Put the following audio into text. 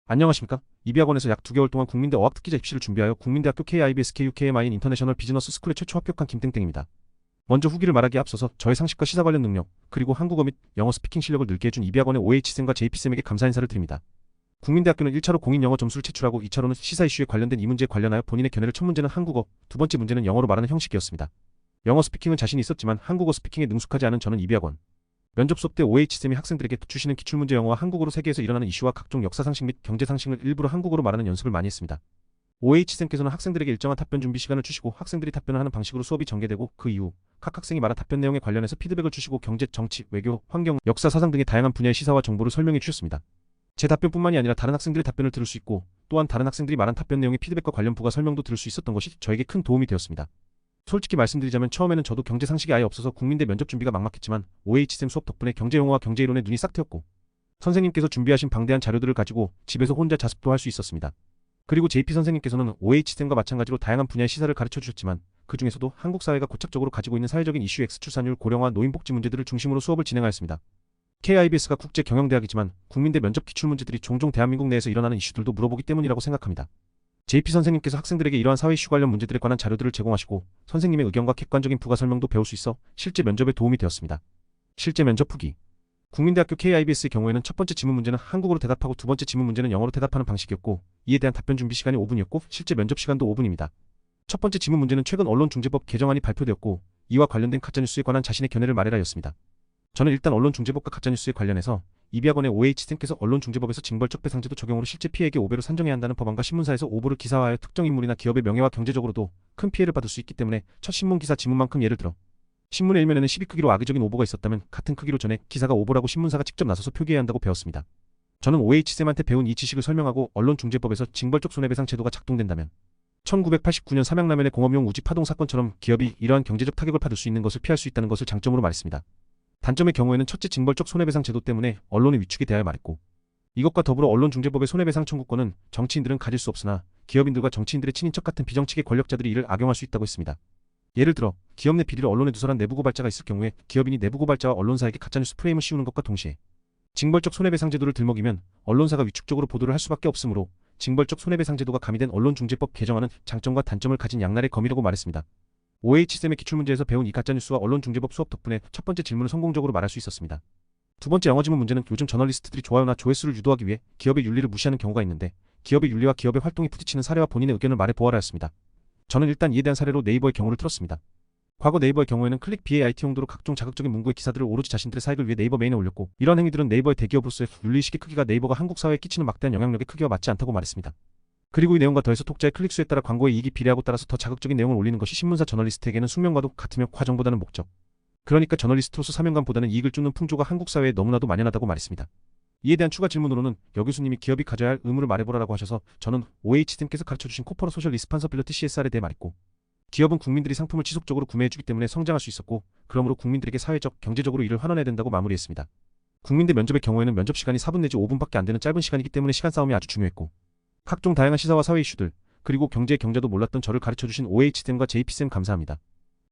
안녕하십니까? 이비학원에서 약 2개월 동안 국민대 어학특기자 입시를 준비하여 국민대학교 KIBS KUKMIN 인터내셔널 비즈너스 스쿨에 최초 합격한 김땡땡입니다. 먼저 후기를 말하기에 앞서서 저의 상식과 시사 관련 능력, 그리고 한국어 및 영어 스피킹 실력을 늘게 해준 이비학원의 OH쌤과 JP쌤에게 감사 인사를 드립니다. 국민대학교는 1차로 공인 영어 점수를 채출하고 2차로는 시사 이슈에 관련된 이 문제에 관련하여 본인의 견해를 첫 문제는 한국어, 두 번째 문제는 영어로 말하는 형식이었습니다. 영어 스피킹은 자신이 있었지만 한국어 스피킹에 능숙하지 않은 저는 이비학원 면접 수업 때 OH쌤이 학생들에게 주시는 기출문제 영어와 한국어로 세계에서 일어나는 이슈와 각종 역사상식 및 경제상식을 일부러 한국어로 말하는 연습을 많이 했습니다. OH쌤께서는 학생들에게 일정한 답변 준비 시간을 주시고 학생들이 답변을 하는 방식으로 수업이 전개되고 그 이후 각 학생이 말한 답변 내용에 관련해서 피드백을 주시고 경제, 정치, 외교, 환경, 역사, 사상 등의 다양한 분야의 시사와 정보를 설명해 주셨습니다. 제 답변뿐만이 아니라 다른 학생들의 답변을 들을 수 있고 또한 다른 학생들이 말한 답변 내용의 피드백과 관련 부가 설명도 들을 수 있었던 것이 저에게 큰 도움이 되었습니다. 솔직히 말씀드리자면 처음에는 저도 경제 상식이 아예 없어서 국민대 면접 준비가 막막했지만 OH쌤 수업 덕분에 경제 용어와 경제 이론에 눈이 싹 트였고 선생님께서 준비하신 방대한 자료들을 가지고 집에서 혼자 자습도 할 수 있었습니다. 그리고 JP 선생님께서는 OH쌤과 마찬가지로 다양한 분야의 시사를 가르쳐 주셨지만 그 중에서도 한국 사회가 고착적으로 가지고 있는 사회적인 이슈 X출산율, 고령화, 노인복지 문제들을 중심으로 수업을 진행하였습니다. KIBS가 국제경영대학이지만 국민대 면접 기출문제들이 종종 대한민국 내에서 일어나는 이슈들도 물어보기 때문이라고 생각합니다. JP 선생님께서 학생들에게 이러한 사회 이슈 관련 문제들에 관한 자료들을 제공하시고 선생님의 의견과 객관적인 부가 설명도 배울 수 있어 실제 면접에 도움이 되었습니다. 실제 면접 후기. 국민대학교 KIBS의 경우에는 첫 번째 지문 문제는 한국어로 대답하고 두 번째 지문 문제는 영어로 대답하는 방식이었고 이에 대한 답변 준비 시간이 5분이었고 실제 면접 시간도 5분입니다. 첫 번째 지문 문제는 최근 언론중재법 개정안이 발표되었고 이와 관련된 가짜뉴스에 관한 자신의 견해를 말해라였습니다. 저는 일단 언론중재법과 가짜뉴스에 관련해서 이비학원의 OH쌤께서 언론중재법에서 징벌적 배상제도 적용으로 실제 피해액의 5배로 산정해야 한다는 법안과 신문사에서 오보를 기사화하여 특정 인물이나 기업의 명예와 경제적으로도 큰 피해를 받을 수 있기 때문에 첫 신문기사 지문만큼 예를 들어 신문의 일면에는 12 크기로 악의적인 오보가 있었다면 같은 크기로 전에 기사가 오보라고 신문사가 직접 나서서 표기해야 한다고 배웠습니다. 저는 OH쌤한테 배운 이 지식을 설명하고 언론중재법에서 징벌적 손해배상 제도가 작동된다면 1989년 삼양라면의 공업용 우지 파동 사건처럼 기업이 이러한 경제적 타격을 받을 수 있는 것을 피할 수 있다는 것을 장점으로 말했습니다. 단점의 경우에는 첫째 징벌적 손해배상 제도 때문에 언론의 위축에 대하여 말했고 이것과 더불어 언론중재법의 손해배상 청구권은 정치인들은 가질 수 없으나 기업인들과 정치인들의 친인척 같은 비정치계 권력자들이 이를 악용할 수 있다고 했습니다. 예를 들어 기업 내 비리를 언론에 누설한 내부고발자가 있을 경우에 기업인이 내부고발자와 언론사에게 가짜뉴스 프레임을 씌우는 것과 동시에 징벌적 손해배상 제도를 들먹이면 언론사가 위축적으로 보도를 할 수밖에 없으므로 징벌적 손해배상 제도가 가미된 언론중재법 개정안은 장점과 단점을 가진 양날의 검이라고 말했습니다. OH쌤의 기출문제에서 배운 이 가짜뉴스와 언론중재법 수업 덕분에 첫 번째 질문을 성공적으로 말할 수 있었습니다. 두 번째 영어 지문 문제는 요즘 저널리스트들이 좋아요나 조회수를 유도하기 위해 기업의 윤리를 무시하는 경우가 있는데 기업의 윤리와 기업의 활동이 부딪히는 사례와 본인의 의견을 말해 보아라 였습니다. 저는 일단 이에 대한 사례로 네이버의 경우를 들었습니다. 과거 네이버의 경우에는 클릭 BAIT 용도로 각종 자극적인 문구의 기사들을 오로지 자신들의 사익을 위해 네이버 메인에 올렸고 이러한 행위들은 네이버의 대기업으로서의 윤리의식의 크기가 네이버가 한국 사회에 끼치는 막대한 영향력의 크기와 맞지 않다고 말했습니다. 그리고 이 내용과 더해서 독자의 클릭수에 따라 광고의 이익이 비례하고 따라서 더 자극적인 내용을 올리는 것이 신문사 저널리스트에게는 숙명과도 같으며 과정보다는 목적. 그러니까 저널리스트로서 사명감보다는 이익을 쫓는 풍조가 한국 사회에 너무나도 만연하다고 말했습니다. 이에 대한 추가 질문으로는 여 교수님이 기업이 가져야 할 의무를 말해보라라고 하셔서 저는 OH쌤께서 가르쳐주신 코퍼런 소셜 리스판서빌리티 CSR에 대해 말했고 기업은 국민들이 상품을 지속적으로 구매해주기 때문에 성장할 수 있었고 그러므로 국민들에게 사회적, 경제적으로 이를 환원해야 된다고 마무리했습니다. 국민대 면접의 경우에는 면접 시간이 4분 내지 5분밖에 안 되는 짧은 시간이기 때문에 시간 싸움이 아주 중요했고 각종 다양한 시사와 사회 이슈들, 그리고 경제의 경자도 몰랐던 저를 가르쳐주신 OH쌤과 JP쌤 감사합니다.